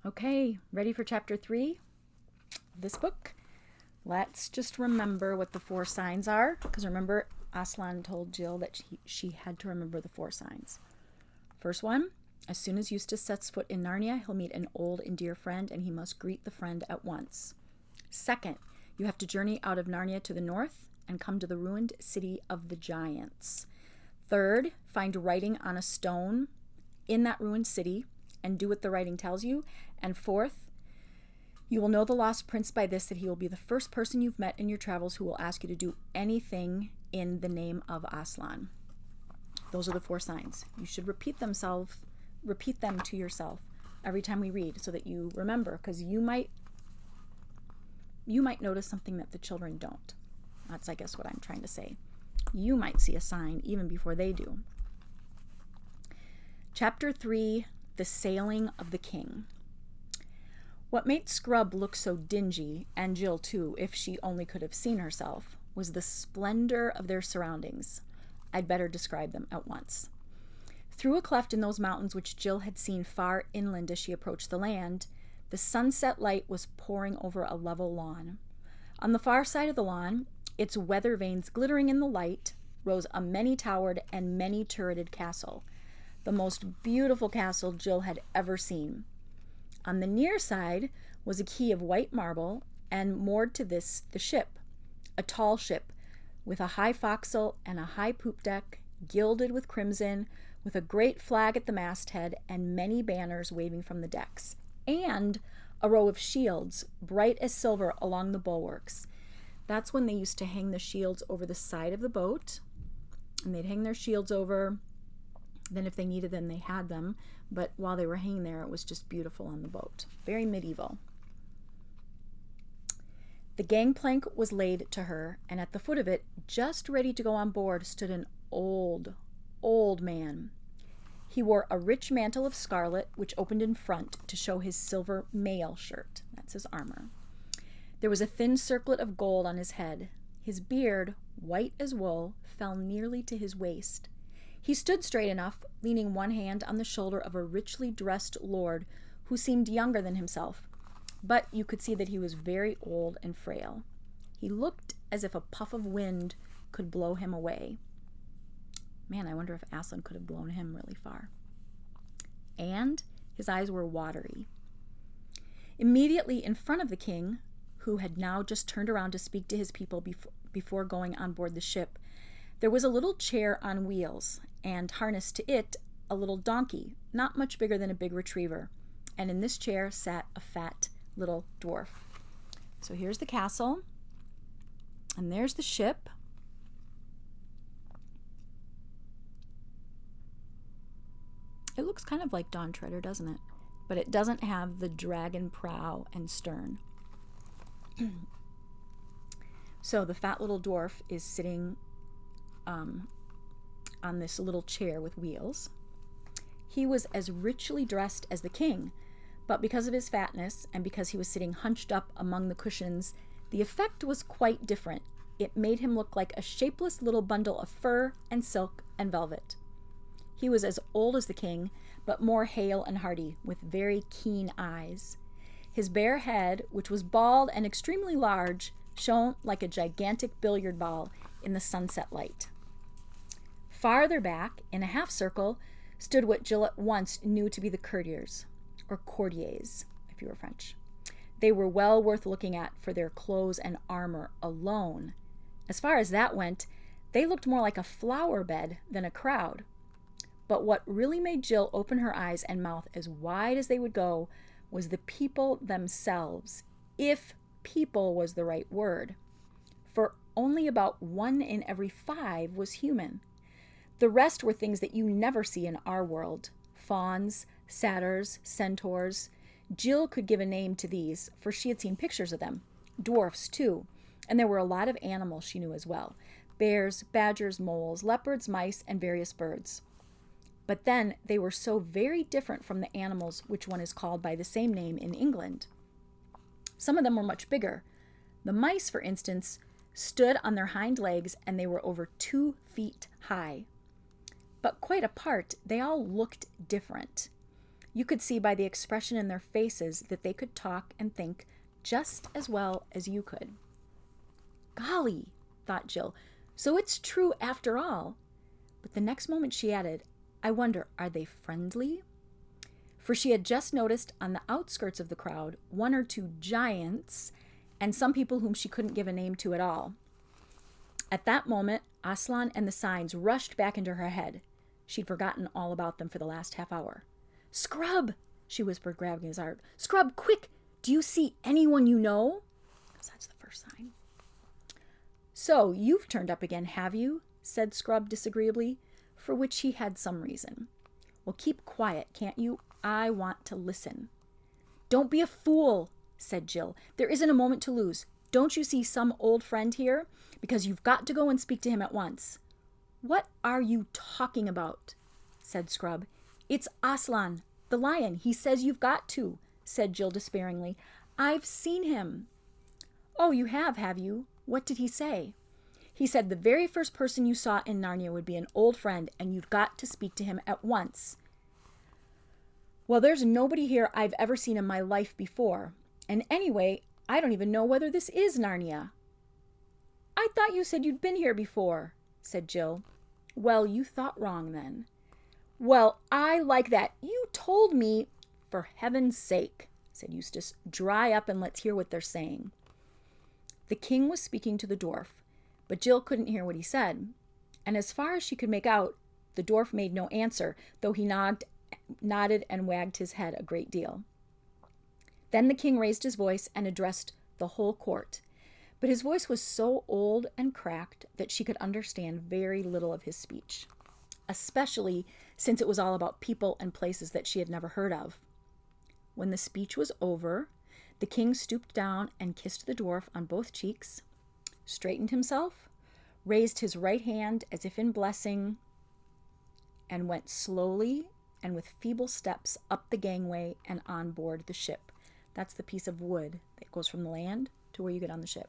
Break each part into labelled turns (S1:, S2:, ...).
S1: Okay, ready for chapter 3 of this book? Let's just remember what the 4 signs are, because remember, Aslan told Jill that she had to remember the 4 signs. First one, as soon as Eustace sets foot in Narnia, he'll meet an old and dear friend, and he must greet the friend at once. Second, you have to journey out of Narnia to the north and come to the ruined city of the giants. Third, find writing on a stone in that ruined city and do what the writing tells you. And fourth, you will know the lost prince by this, that he will be the first person you've met in your travels who will ask you to do anything in the name of Aslan. Those are the 4 signs. You should repeat them to yourself every time we read so that you remember, because you might notice something that the children don't. That's, I guess, what I'm trying to say. You might see a sign even before they do. Chapter 3, The Sailing of the King. What made Scrub look so dingy, and Jill too, if she only could have seen herself, was the splendor of their surroundings. I'd better describe them at once. Through a cleft in those mountains which Jill had seen far inland as she approached the land, the sunset light was pouring over a level lawn. On the far side of the lawn, its weather vanes glittering in the light, rose a many-towered and many-turreted castle, the most beautiful castle Jill had ever seen. On the near side was a quay of white marble, and moored to this the ship, a tall ship with a high forecastle and a high poop deck, gilded with crimson, with a great flag at the masthead and many banners waving from the decks, and a row of shields, bright as silver, along the bulwarks. That's when they used to hang the shields over the side of the boat, and they'd hang their shields over. Then if they needed them, they had them. But while they were hanging there, it was just beautiful on the boat. Very medieval. The gangplank was laid to her, and at the foot of it, just ready to go on board, stood an old man. He wore a rich mantle of scarlet, which opened in front to show his silver mail shirt. That's his armor. There was a thin circlet of gold on his head. His beard, white as wool, fell nearly to his waist. He stood straight enough, leaning one hand on the shoulder of a richly dressed lord who seemed younger than himself, but you could see that he was very old and frail. He looked as if a puff of wind could blow him away. Man, I wonder if Aslan could have blown him really far. And his eyes were watery. Immediately in front of the king, who had now just turned around to speak to his people before going on board the ship, there was a little chair on wheels, and harnessed to it a little donkey, not much bigger than a big retriever. And in this chair sat a fat little dwarf. So here's the castle, and there's the ship. It looks kind of like Dawn Treader, doesn't it? But it doesn't have the dragon prow and stern. So the fat little dwarf is sitting on this little chair with wheels. He was as richly dressed as the king, but because of his fatness and because he was sitting hunched up among the cushions, the effect was quite different. It made him look like a shapeless little bundle of fur and silk and velvet. He was as old as the king, but more hale and hearty, with very keen eyes. His bare head, which was bald and extremely large, shone like a gigantic billiard ball in the sunset light. Farther back, in a half circle, stood what Jill at once knew to be the courtiers, or courtiers, if you were French. They were well worth looking at for their clothes and armor alone. As far as that went, they looked more like a flower bed than a crowd. But what really made Jill open her eyes and mouth as wide as they would go was the people themselves, if people was the right word. For only about 1 in every 5 was human. The rest were things that you never see in our world. Fauns, satyrs, centaurs. Jill could give a name to these, for she had seen pictures of them. Dwarfs, too. And there were a lot of animals she knew as well. Bears, badgers, moles, leopards, mice, and various birds. But then they were so very different from the animals which one is called by the same name in England. Some of them were much bigger. The mice, for instance, stood on their hind legs, and they were over 2 feet high. But quite apart, they all looked different. You could see by the expression in their faces that they could talk and think just as well as you could. Golly, thought Jill, so it's true after all. But the next moment she added, I wonder, are they friendly? For she had just noticed on the outskirts of the crowd 1 or 2 giants and some people whom she couldn't give a name to at all. At that moment, Aslan and the signs rushed back into her head. She'd forgotten all about them for the last half hour. Scrub, she whispered, grabbing his arm. Scrub, quick! Do you see anyone you know? Because that's the first sign. So, you've turned up again, have you? Said Scrub disagreeably, for which he had some reason. Well, keep quiet, can't you? I want to listen. Don't be a fool, said Jill. There isn't a moment to lose. Don't you see some old friend here? Because you've got to go and speak to him at once. What are you talking about? Said Scrub. It's Aslan, the lion. He says you've got to, said Jill despairingly. I've seen him. Oh, you have you? What did he say? He said the very first person you saw in Narnia would be an old friend, and you've got to speak to him at once. Well, there's nobody here I've ever seen in my life before. And anyway, I don't even know whether this is Narnia. I thought you said you'd been here before, said Jill. Well, you thought wrong then. Well, I like that. You told me. For heaven's sake, said Eustace, dry up and let's hear what they're saying. The king was speaking to the dwarf, but Jill couldn't hear what he said. And as far as she could make out, the dwarf made no answer, though he nodded and wagged his head a great deal. Then the king raised his voice and addressed the whole court, but his voice was so old and cracked that she could understand very little of his speech, especially since it was all about people and places that she had never heard of. When the speech was over, the king stooped down and kissed the dwarf on both cheeks, straightened himself, raised his right hand as if in blessing, and went slowly and with feeble steps up the gangway and on board the ship. That's the piece of wood that goes from the land to where you get on the ship.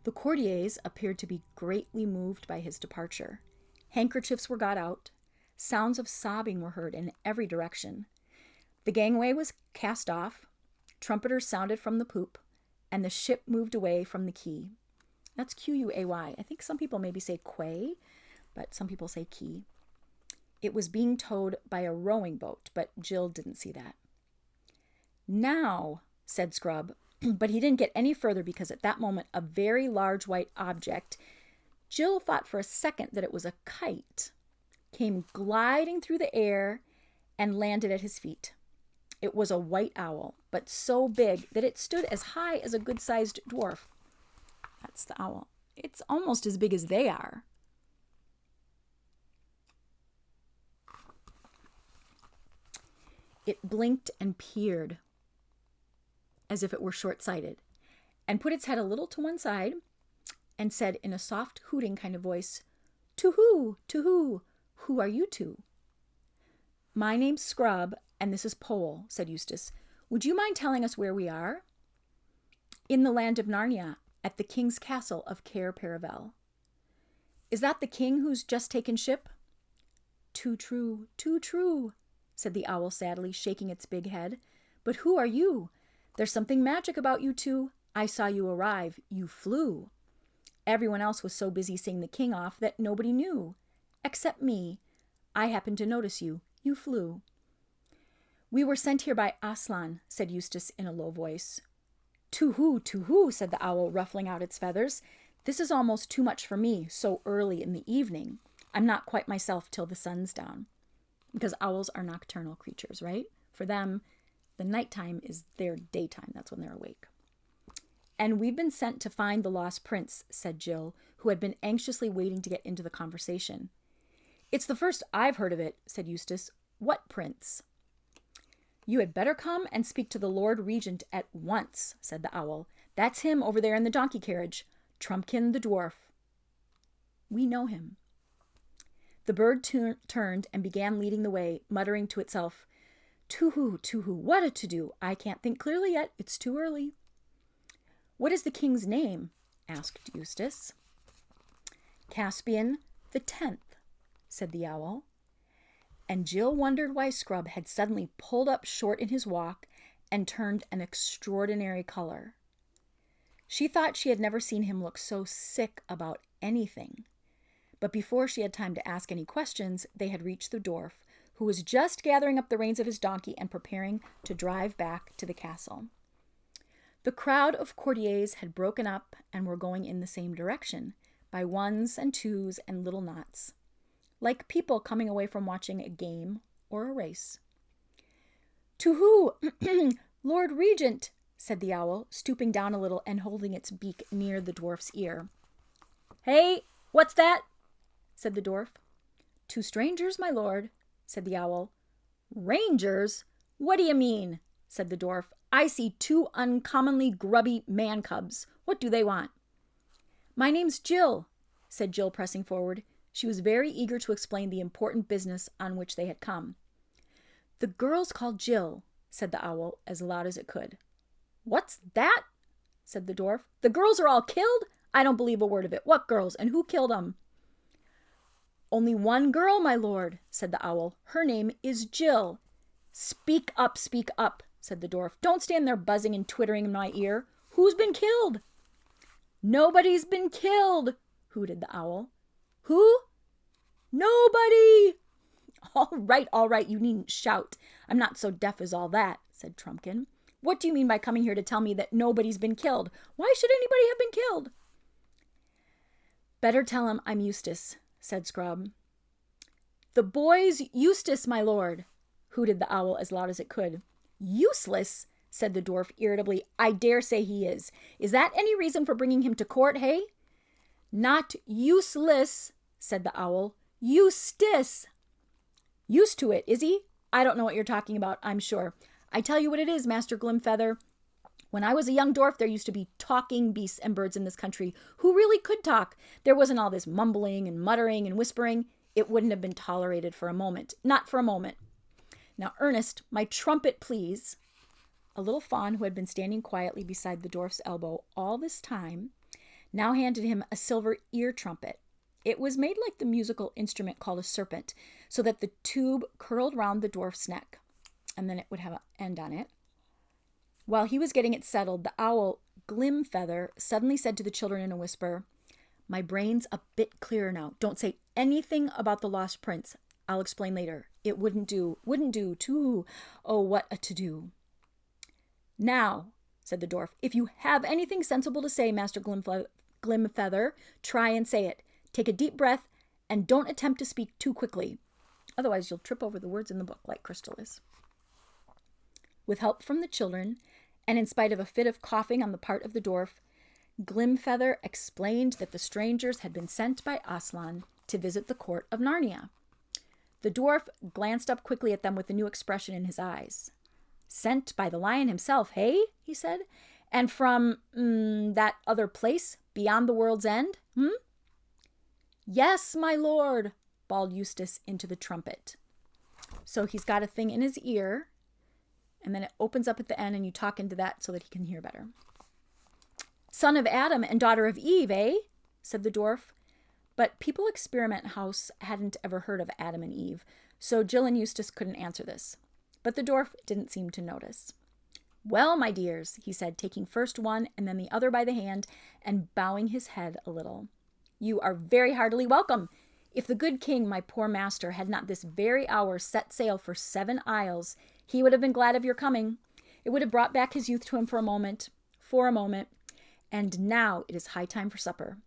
S1: The courtiers appeared to be greatly moved by his departure. Handkerchiefs were got out. Sounds of sobbing were heard in every direction. The gangway was cast off. Trumpeters sounded from the poop, and the ship moved away from the quay. That's Quay. I think some people maybe say quay, but some people say quay. It was being towed by a rowing boat, but Jill didn't see that. Now, said Scrub, but he didn't get any further because at that moment a very large white object, Jill thought for a second that it was a kite, came gliding through the air and landed at his feet. It was a white owl, but so big that it stood as high as a good-sized dwarf. That's the owl. It's almost as big as they are. It blinked and peered as if it were short-sighted, and put its head a little to one side and said in a soft hooting kind of voice, "To-hoo, to-hoo, who are you two?" "My name's Scrub, and this is Pole," said Eustace. "Would you mind telling us where we are?" "In the land of Narnia, at the king's castle of Cair Paravel." "Is that the king who's just taken ship?" Too true, said the owl sadly, shaking its big head. "But who are you? There's something magic about you two. I saw you arrive. You flew. Everyone else was so busy seeing the king off that nobody knew. Except me. I happened to notice you. You flew." "We were sent here by Aslan," said Eustace in a low voice. To-hoo, said the owl, ruffling out its feathers. "This is almost too much for me, so early in the evening. I'm not quite myself till the sun's down." Because owls are nocturnal creatures, right? For them, the nighttime is their daytime. That's when they're awake. "And we've been sent to find the lost prince," said Jill, who had been anxiously waiting to get into the conversation. "It's the first I've heard of it," said Eustace. "What prince?" "You had better come and speak to the Lord Regent at once," said the owl. "That's him over there in the donkey carriage, Trumpkin the dwarf." "We know him." The bird turned and began leading the way, muttering to itself, To-hoo, what a to-do. I can't think clearly yet. It's too early." "What is the king's name?" asked Eustace. "Caspian the 10th, said the owl. and Jill wondered why Scrub had suddenly pulled up short in his walk and turned an extraordinary color. She thought she had never seen him look so sick about anything. But before she had time to ask any questions, they had reached the dwarf, who was just gathering up the reins of his donkey and preparing to drive back to the castle. The crowd of courtiers had broken up and were going in the same direction, by ones and twos and little knots, like people coming away from watching a game or a race. "To who? Lord Regent," said the owl, stooping down a little and holding its beak near the dwarf's ear. "Hey, what's that?" said the dwarf. "To strangers, my lord," said the owl. "Rangers? What do you mean?" said the dwarf. "I see 2 uncommonly grubby man-cubs. What do they want?" "My name's Jill," said Jill, pressing forward. She was very eager to explain the important business on which they had come. "The girl's called Jill," said the owl, as loud as it could. "What's that?" said the dwarf. "The girls are all killed? I don't believe a word of it. What girls, and who killed them?" "Only one girl, my lord," said the owl. "Her name is Jill." Speak up, said the dwarf. "Don't stand there buzzing and twittering in my ear. Who's been killed?" "Nobody's been killed," hooted the owl. "Who?" "Nobody." All right, you needn't shout. I'm not so deaf as all that," said Trumpkin. "What do you mean by coming here to tell me that nobody's been killed? Why should anybody have been killed?" "Better tell him I'm Eustace," said Scrub. "The boy's Eustace, my lord," hooted the owl as loud as it could. "Useless?" said the dwarf irritably. "I dare say he is. Is that any reason for bringing him to court, hey?" "Not useless," said the owl. "Eustace." "Used to it, is he? I don't know what you're talking about, I'm sure. I tell you what it is, Master Glimfeather. When I was a young dwarf, there used to be talking beasts and birds in this country who really could talk. There wasn't all this mumbling and muttering and whispering. It wouldn't have been tolerated for a moment. Not for a moment. Now, Ernest, my trumpet, please." A little fawn who had been standing quietly beside the dwarf's elbow all this time now handed him a silver ear trumpet. It was made like the musical instrument called a serpent, so that the tube curled round the dwarf's neck, and then it would have an end on it. While he was getting it settled, the owl, Glimfeather, suddenly said to the children in a whisper, "My brain's a bit clearer now. Don't say anything about the lost prince. I'll explain later. It wouldn't do, too. Oh, what a to-do." "Now," said the dwarf, "if you have anything sensible to say, Master Glimfeather, try and say it. Take a deep breath, and don't attempt to speak too quickly. Otherwise, you'll trip over the words in the book like Crystal is." With help from the children, and in spite of a fit of coughing on the part of the dwarf, Glimfeather explained that the strangers had been sent by Aslan to visit the court of Narnia. The dwarf glanced up quickly at them with a new expression in his eyes. "Sent by the lion himself, hey?" he said. "And from, that other place, beyond the world's end, "Yes, my lord," bawled Eustace into the trumpet. So he's got a thing in his ear, and then it opens up at the end, and you talk into that so that he can hear better. "Son of Adam and daughter of Eve, eh?" said the dwarf. But People Experiment House hadn't ever heard of Adam and Eve, so Jill and Eustace couldn't answer this. But the dwarf didn't seem to notice. "Well, my dears," he said, taking first one and then the other by the hand and bowing his head a little, "you are very heartily welcome. If the good king, my poor master, had not this very hour set sail for 7 isles, he would have been glad of your coming. It would have brought back his youth to him for a moment. And now it is high time for supper.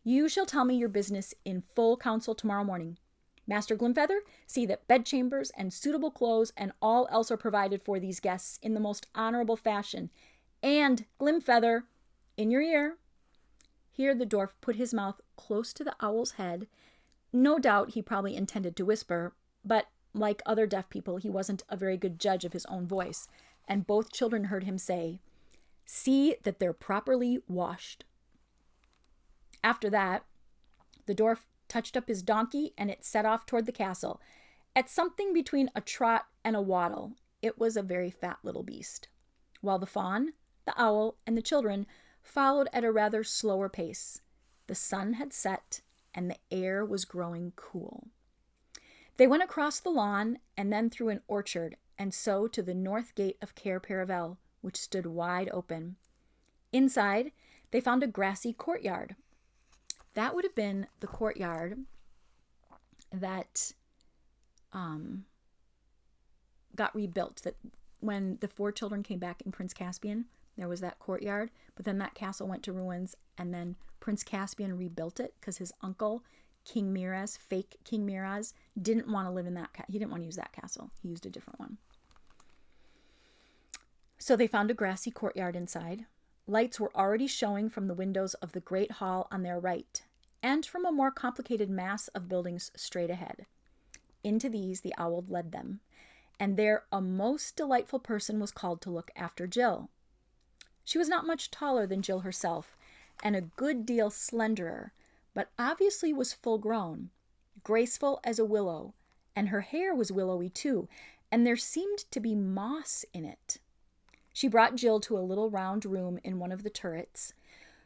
S1: You shall tell me your business in full council tomorrow morning. Master Glimfeather, see that bedchambers and suitable clothes and all else are provided for these guests in the most honorable fashion. And, Glimfeather, in your ear." Here the dwarf put his mouth close to the owl's head. No doubt he probably intended to whisper, but like other deaf people, he wasn't a very good judge of his own voice, and both children heard him say, "See that they're properly washed." After that, the dwarf touched up his donkey, and it set off toward the castle. At something between a trot and a waddle, it was a very fat little beast, while the fawn, the owl, and the children followed at a rather slower pace. The sun had set, and the air was growing cool. They went across the lawn and then through an orchard, and so to the north gate of Cair Paravel, which stood wide open. Inside, they found a grassy courtyard. That would have been the courtyard that got rebuilt. That when the 4 children came back in Prince Caspian, there was that courtyard, but then that castle went to ruins, and then Prince Caspian rebuilt it because his uncle, King Miraz, fake King Miraz, didn't want to live in that. He didn't want to use that castle. He used a different one. So they found a grassy courtyard inside. Lights were already showing from the windows of the great hall on their right, and from a more complicated mass of buildings straight ahead. Into these the owl led them, and there a most delightful person was called to look after Jill. She was not much taller than Jill herself, and a good deal slenderer, but obviously was full grown, graceful as a willow, and her hair was willowy too, and there seemed to be moss in it. She brought Jill to a little round room in one of the turrets,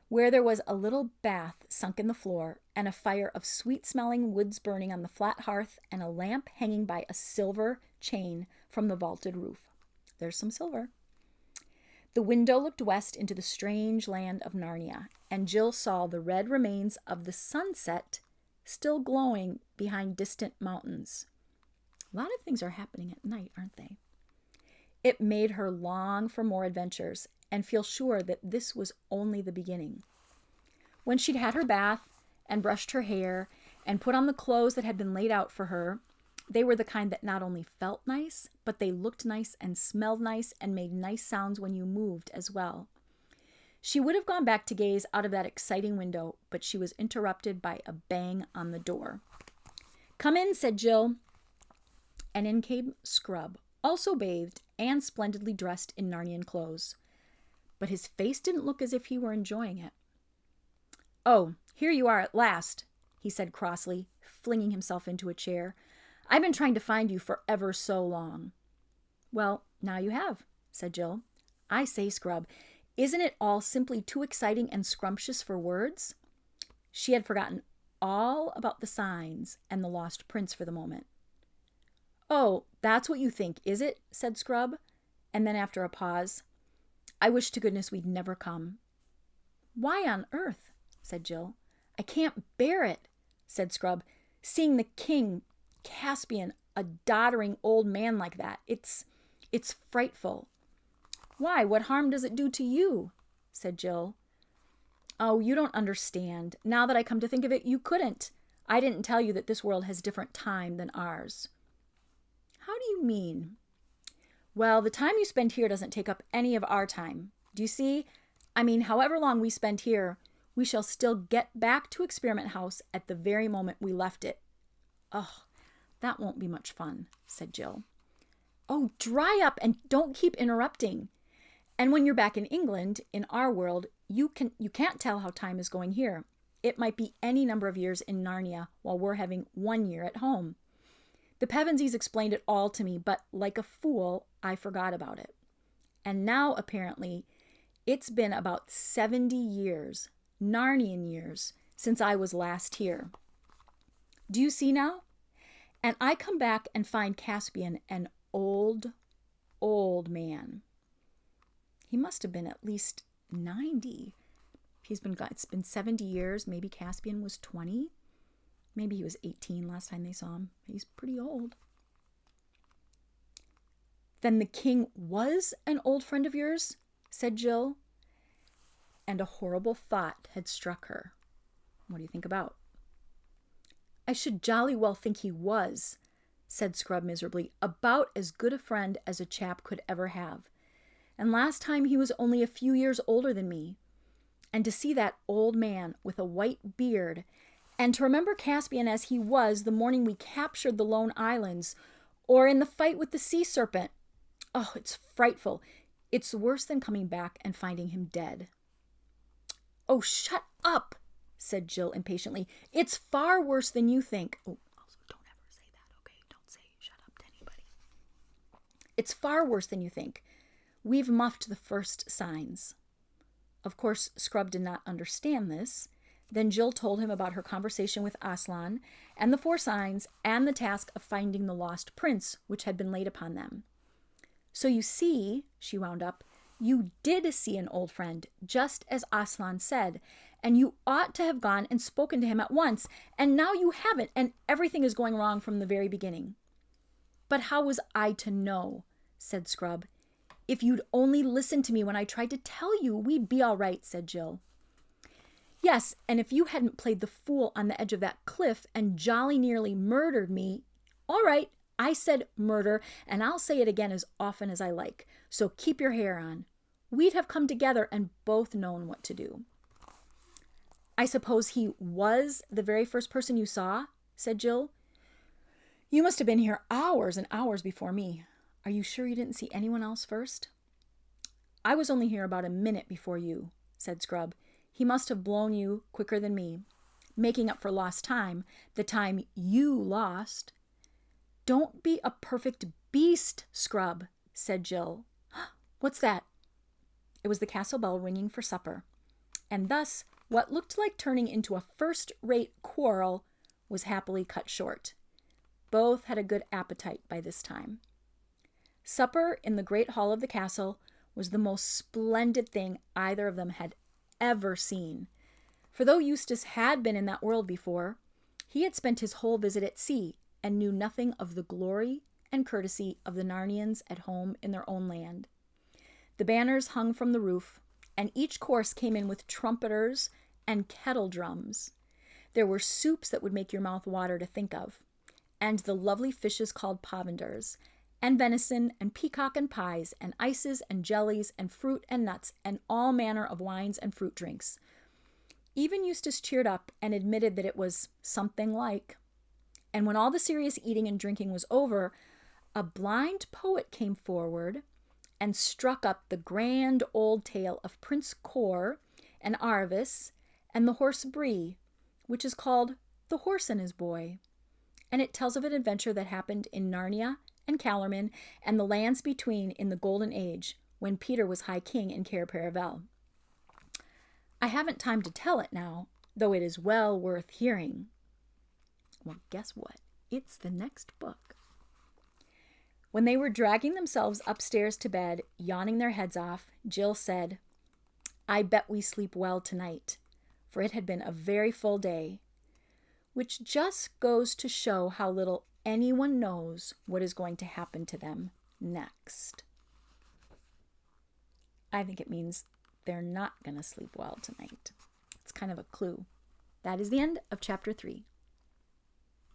S1: where there was a little bath sunk in the floor, and a fire of sweet-smelling woods burning on the flat hearth, and a lamp hanging by a silver chain from the vaulted roof. There's some silver. The window looked west into the strange land of Narnia, and Jill saw the red remains of the sunset still glowing behind distant mountains. A lot of things are happening at night, aren't they? It made her long for more adventures and feel sure that this was only the beginning. When she'd had her bath and brushed her hair and put on the clothes that had been laid out for her, they were the kind that not only felt nice, but they looked nice and smelled nice and made nice sounds when you moved as well. She would have gone back to gaze out of that exciting window, but she was interrupted by a bang on the door. "Come in," said Jill. And in came Scrubb, also bathed and splendidly dressed in Narnian clothes. But his face didn't look as if he were enjoying it. "Oh, here you are at last," he said crossly, flinging himself into a chair. "I've been trying to find you for ever so long." "Well, now you have," said Jill. "I say, Scrubb, isn't it all simply too exciting and scrumptious for words?" She had forgotten all about the signs and the lost prince for the moment. "Oh, that's what you think, is it?" said Scrubb. And then after a pause, "I wish to goodness we'd never come." "Why on earth?" said Jill. "I can't bear it," said Scrubb. "Seeing the king, Caspian, a doddering old man like that. It's frightful." "Why, what harm does it do to you?" said Jill. "Oh, you don't understand. Now that I come to think of it, you couldn't. I didn't tell you that this world has different time than ours." "How do you mean?" "Well, the time you spend here doesn't take up any of our time. Do you see? I mean, however long we spend here, we shall still get back to Experiment House at the very moment we left it." "Oh, that won't be much fun," said Jill. "Oh, dry up and don't keep interrupting. And when you're back in England, in our world, you can't tell how time is going here. It might be any number of years in Narnia while we're having 1 year at home. The Pevensies explained it all to me, but like a fool, I forgot about it. And now, apparently, it's been about 70 years, Narnian years, since I was last here. Do you see now? And I come back and find Caspian an old, old man. He must have been at least 90. It's been 70 years. Maybe Caspian was 20. Maybe he was 18 last time they saw him. He's pretty old." "Then the king was an old friend of yours?" said Jill. And a horrible thought had struck her. What do you think about? "I should jolly well think he was," said Scrubb miserably. "About as good a friend as a chap could ever have. And last time he was only a few years older than me. And to see that old man with a white beard, and to remember Caspian as he was the morning we captured the Lone Islands, or in the fight with the sea serpent. Oh, it's frightful. It's worse than coming back and finding him dead." "Oh, shut up," said Jill impatiently. "It's far worse than you think." Oh, also, don't ever say that, okay? Don't say shut up to anybody. "It's far worse than you think. We've muffed the first signs." Of course, Scrubb did not understand this. Then Jill told him about her conversation with Aslan and the 4 signs and the task of finding the lost prince which had been laid upon them. So you see, she wound up, you did see an old friend, just as Aslan said, and you ought to have gone and spoken to him at once, and now you haven't, and everything is going wrong from the very beginning. But how was I to know, said Scrub. If you'd only listened to me when I tried to tell you, we'd be all right, said Jill. Yes, and if you hadn't played the fool on the edge of that cliff and jolly nearly murdered me, all right, I said murder, and I'll say it again as often as I like, so keep your hair on. We'd have come together and both known what to do. I suppose he was the very first person you saw, said Jill. You must have been here hours and hours before me. Are you sure you didn't see anyone else first? I was only here about a minute before you, said Scrub. He must have blown you quicker than me, making up for lost time, the time you lost. Don't be a perfect beast, Scrub, said Jill. What's that? It was the castle bell ringing for supper. And thus, what looked like turning into a first-rate quarrel was happily cut short. Both had a good appetite by this time. Supper in the great hall of the castle was the most splendid thing either of them had ever seen. For though Eustace had been in that world before, he had spent his whole visit at sea and knew nothing of the glory and courtesy of the Narnians at home in their own land. The banners hung from the roof, and each course came in with trumpeters and kettle drums. There were soups that would make your mouth water to think of, and the lovely fishes called provenders, and venison, and peacock and pies, and ices and jellies, and fruit and nuts, and all manner of wines and fruit drinks. Even Eustace cheered up and admitted that it was something like. And when all the serious eating and drinking was over, a blind poet came forward and struck up the grand old tale of Prince Cair and Arvis and the horse Bree, which is called The Horse and His Boy. And it tells of an adventure that happened in Narnia and Calormen and the lands between in the Golden Age, when Peter was High King in Cair Paravel. I haven't time to tell it now, though it is well worth hearing. Well, guess what? It's the next book. When they were dragging themselves upstairs to bed, yawning their heads off, Jill said, I bet we sleep well tonight, for it had been a very full day, which just goes to show how little anyone knows what is going to happen to them next. I think it means they're not going to sleep well tonight. It's kind of a clue. That is the end of chapter 3.